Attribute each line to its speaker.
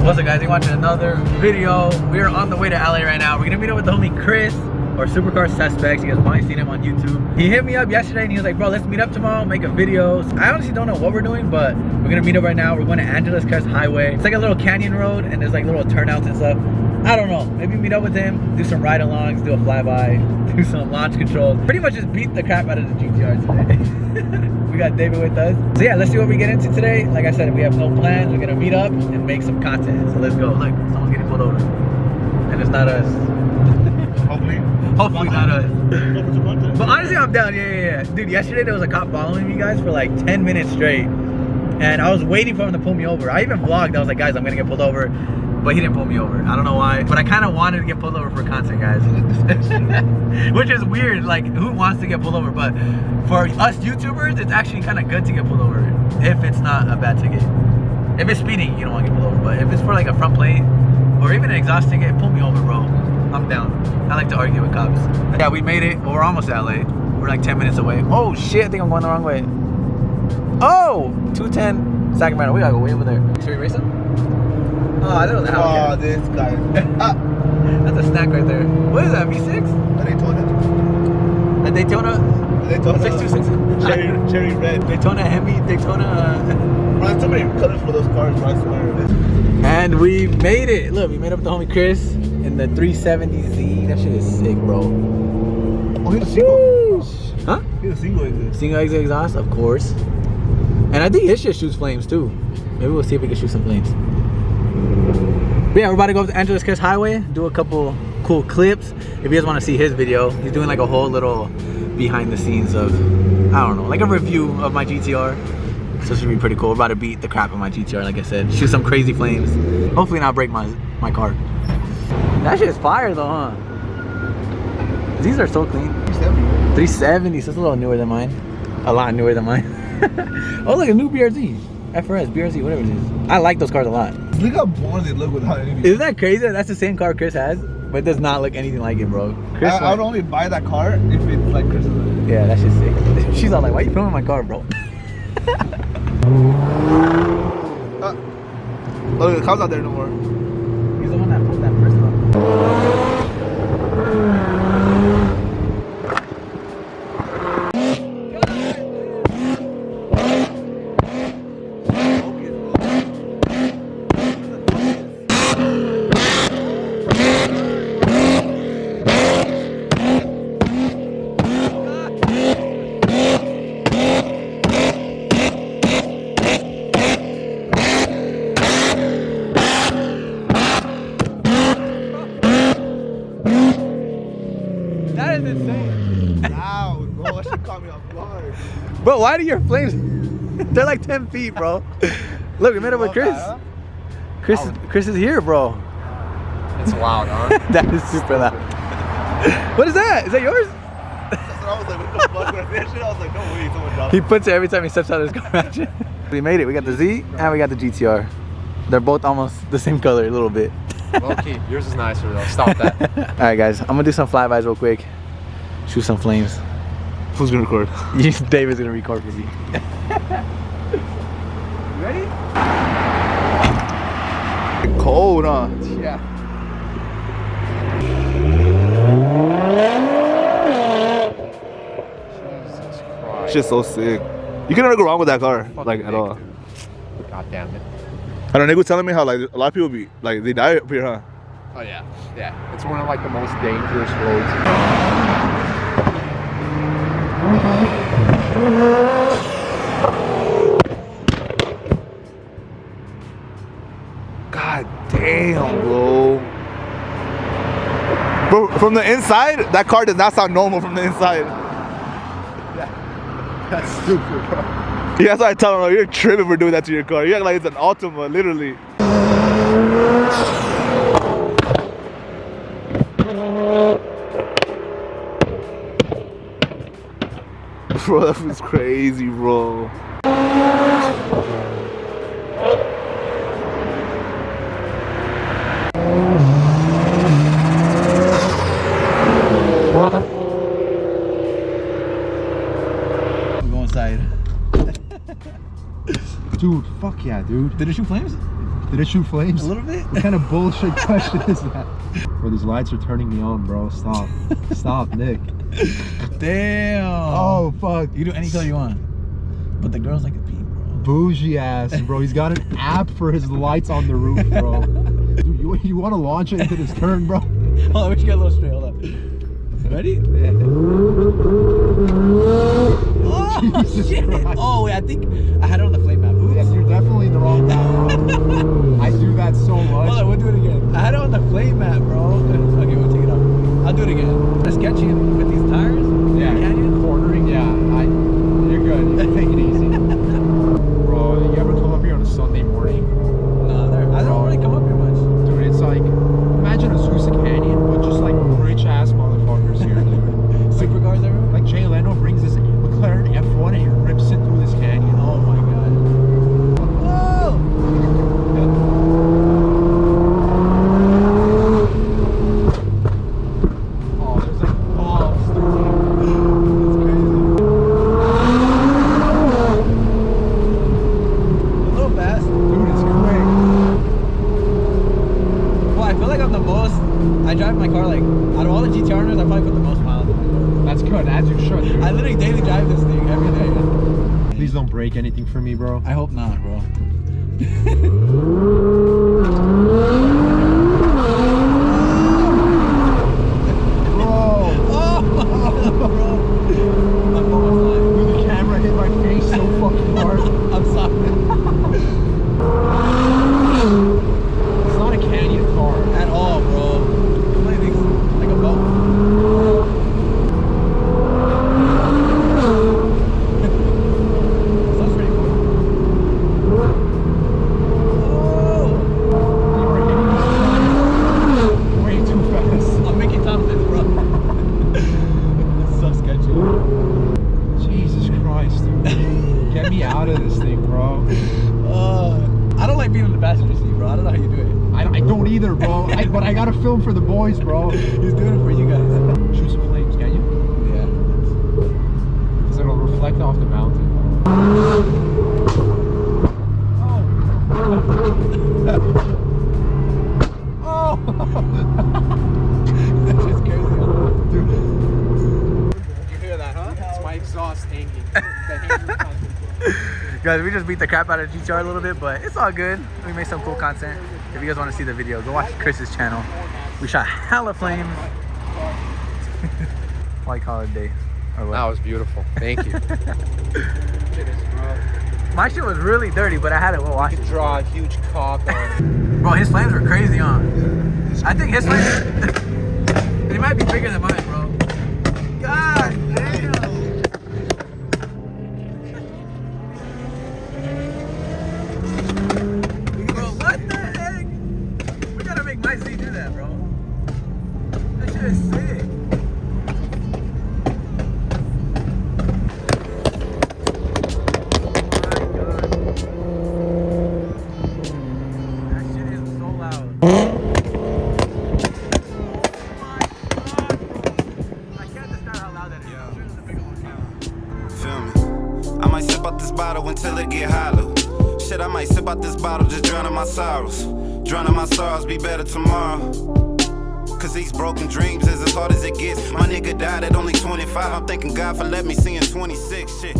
Speaker 1: What's up, guys? You're watching another video. We're on the way to LA right now. We're gonna meet up with the homie Chris, or Supercar Suspects. You guys probably seen him on YouTube. He hit me up yesterday and he was like, bro, let's meet up tomorrow, make a video. I honestly don't know what we're doing, but we're gonna meet up right now. We're going to Angeles Crest Highway. It's like a little canyon road and there's like little turnouts and stuff. I don't know, maybe meet up with him, do some ride-alongs, do a flyby, do some launch controls. Pretty much just beat the crap out of the GTR today. We got David with us. So yeah, let's see what we get into today. Like I said, we have no plans. We're gonna meet up and make some content. So let's go. Look, someone's getting pulled over. And it's not us. Hopefully not us. But honestly, I'm down. Yeah. Dude, yesterday there was a cop following me, guys, for like 10 minutes straight. And I was waiting for him to pull me over. I even vlogged. I was like, guys, I'm gonna get pulled over. But he didn't pull me over. I don't know why. But I kind of wanted to get pulled over for content, guys. Which is weird. Like, who wants to get pulled over? But for us YouTubers, it's actually kind of good to get pulled over if it's not a bad ticket. If it's speeding, you don't want to get pulled over. But if it's for like a front plate or even an exhaust ticket, pull me over, bro. I'm down. I like to argue with cops. Yeah, we made it. Well, we're almost at LA. We're like 10 minutes away. Oh shit, I think I'm going the wrong way. Oh, 210 Sacramento. We gotta go way over there. Should we race him? Oh, that was a Hellcat.
Speaker 2: Oh, this guy.
Speaker 1: That's a snack right there. What is that, V6?
Speaker 2: A Daytona.
Speaker 1: A Daytona?
Speaker 2: Daytona
Speaker 1: 626?
Speaker 2: Cherry red.
Speaker 1: Daytona Hemi, Daytona...
Speaker 2: Bro, there's so many colors for those cars, bro, I swear.
Speaker 1: And we made it. Look, we made up with the homie Chris in the 370Z. That shit is sick, bro.
Speaker 2: Oh, he's a single.
Speaker 1: Huh?
Speaker 2: He's a single exit.
Speaker 1: Single exit exhaust, of course. And I think his shit shoots flames too. Maybe we'll see if we can shoot some flames. But yeah, we're about to go up to Angeles Crest Highway, do a couple cool clips. If you guys want to see his video, he's doing like a whole little behind the scenes of, I don't know, like a review of my GTR. So it should be pretty cool. We're about to beat the crap out of my GTR, like I said. Shoot some crazy flames. Hopefully not break my car. That shit is fire though, huh? These are so clean. 370, so it's a little newer than mine. A lot newer than mine. Oh, look, a new BRZ. FRS, BRZ, whatever it is. I like those cars a lot.
Speaker 2: Look how boring they look without anything.
Speaker 1: Isn't that crazy? That's the same car Chris has, but it does not look anything like it, bro. Chris
Speaker 2: I would only buy that car if it's like Chris's.
Speaker 1: Yeah, that shit's sick. She's all like, why are you filming my car, bro?
Speaker 2: Look, the car's not there no more.
Speaker 1: He's the one that put that first one. That is insane.
Speaker 2: Wow, bro, that shit caught me off guard.
Speaker 1: Bro, why do your flames? They're like 10 feet, bro. Look, we met up with Chris. Chris is here, bro.
Speaker 3: It's loud, huh?
Speaker 1: That is super loud. What is that? Is that yours?
Speaker 2: That's what I was like, what the fuck? When I finished it, I was like, no way, someone dropped it.
Speaker 1: He puts it every time he steps out of his car. We made it. We got the Z and we got the GTR. They're both almost the same color, a little bit.
Speaker 3: Okay, yours is nicer though. Stop that.
Speaker 1: All right, guys. I'm gonna do some flybys real quick. Shoot some flames.
Speaker 2: Who's gonna record?
Speaker 1: David's gonna record for me. Ready?
Speaker 2: Cold, huh?
Speaker 1: Yeah.
Speaker 3: Jesus Christ.
Speaker 2: Shit's so sick. You can never go wrong with that car, like at all.
Speaker 3: God damn it.
Speaker 2: I know Nick was telling me how like a lot of people be like they die up here, huh?
Speaker 3: Oh yeah. Yeah. It's one of like the most dangerous roads.
Speaker 2: God damn, bro. Bro, from the inside, that car does not sound normal from the inside.
Speaker 3: That's stupid, bro.
Speaker 2: Yeah, that's why I tell him, you're tripping for doing that to your car. You act like it's an Altima, literally. Bro, that was crazy, bro.
Speaker 1: We go inside.
Speaker 3: Dude, fuck yeah, dude.
Speaker 1: Did it shoot flames?
Speaker 4: Did it shoot flames?
Speaker 1: A little bit.
Speaker 4: What kind of bullshit question is that? Bro, these lights are turning me on, bro. Stop. Stop, Nick.
Speaker 1: Damn.
Speaker 4: Oh, fuck.
Speaker 1: You do any color you want. But the girls like a pink, bro.
Speaker 4: Bougie ass, bro. He's got an app for his lights on the roof, bro. Dude, you want to launch it into this turn, bro?
Speaker 1: Hold on, we should get a little straight. Hold up. Ready?
Speaker 4: Yeah.
Speaker 1: Oh,
Speaker 4: Jesus
Speaker 1: shit.
Speaker 4: Christ.
Speaker 1: Oh, wait, I think I had it on the flame map. Oops.
Speaker 4: Yes, you're definitely in the wrong map, bro. I do that so much.
Speaker 1: Hold on, we'll do it again. I had it on the flame map, bro. Okay, we'll take it off. I'll do it again. The sketching with these tires?
Speaker 4: Yeah,
Speaker 1: Canyon?
Speaker 4: cornering. Yeah, you're good. Take it easy. Bro, you ever come up here on a Sunday morning?
Speaker 1: No, I don't really come up here much.
Speaker 4: Dude, it's like, imagine Azusa Canyon, but just like rich ass motherfuckers here, dude.
Speaker 1: Supercars everywhere?
Speaker 4: Like Jay Leno brings this McLaren F1 and he rips it through this canyon.
Speaker 1: Oh my god. Whoa!
Speaker 4: Oh, there's like bombs, dude.
Speaker 1: That's crazy. A little fast.
Speaker 4: Dude, it's quick.
Speaker 1: Well, I feel like I'm the most. I drive my car like out of all the GT owners, I probably put the most miles on my car.
Speaker 4: That's good, as you should, dude.
Speaker 1: I literally daily drive this thing every day.
Speaker 4: Please don't break anything for me, bro.
Speaker 1: I hope not, bro. Oh, bro. My phone was flying.
Speaker 4: Dude, the camera hit my face so fucking hard.
Speaker 1: I'm sorry.
Speaker 4: It's not a canyon car.
Speaker 1: At all, bro. It's like a boat. Sounds pretty cool. Oh!
Speaker 4: You were hitting these tires way too fast.
Speaker 1: I'm making Thompson, bro. It's so sketchy.
Speaker 4: Jesus Christ, dude. Get me out of this thing, bro.
Speaker 1: I don't like being in the passenger seat, bro. I don't know how you do it.
Speaker 4: I don't either, bro. But I gotta film for the boys, bro.
Speaker 1: He's doing it for you guys.
Speaker 4: Shoot some flames, can you?
Speaker 1: Yeah.
Speaker 4: Because it'll reflect off the mountain. Oh!
Speaker 1: That's just crazy.
Speaker 4: Dude.
Speaker 1: You hear that, huh?
Speaker 3: It's my exhaust hanging. The hanger content.
Speaker 1: Guys, we just beat the crap out of GTR a little bit, but it's all good. We made some cool content. If you guys want to see the video, go watch Chris's channel. We shot hella flames. White collar day. Or what?
Speaker 3: That was beautiful. Thank you.
Speaker 1: My shit was really dirty, but I had it well washed.
Speaker 3: Draw a huge cock on.
Speaker 1: Bro, his flames were crazy on. I think his flames, they might be bigger than mine, bro. God damn. Bro, what the heck? We gotta make my Z do that, bro. That shit is sick.
Speaker 5: Until it get hollow. Shit, I might sip out this bottle, just drowning my sorrows. Drowning my sorrows, be better tomorrow. Cause these broken dreams is as hard as it gets. My nigga died at only 25. I'm thanking God for letting me see in 26. Shit.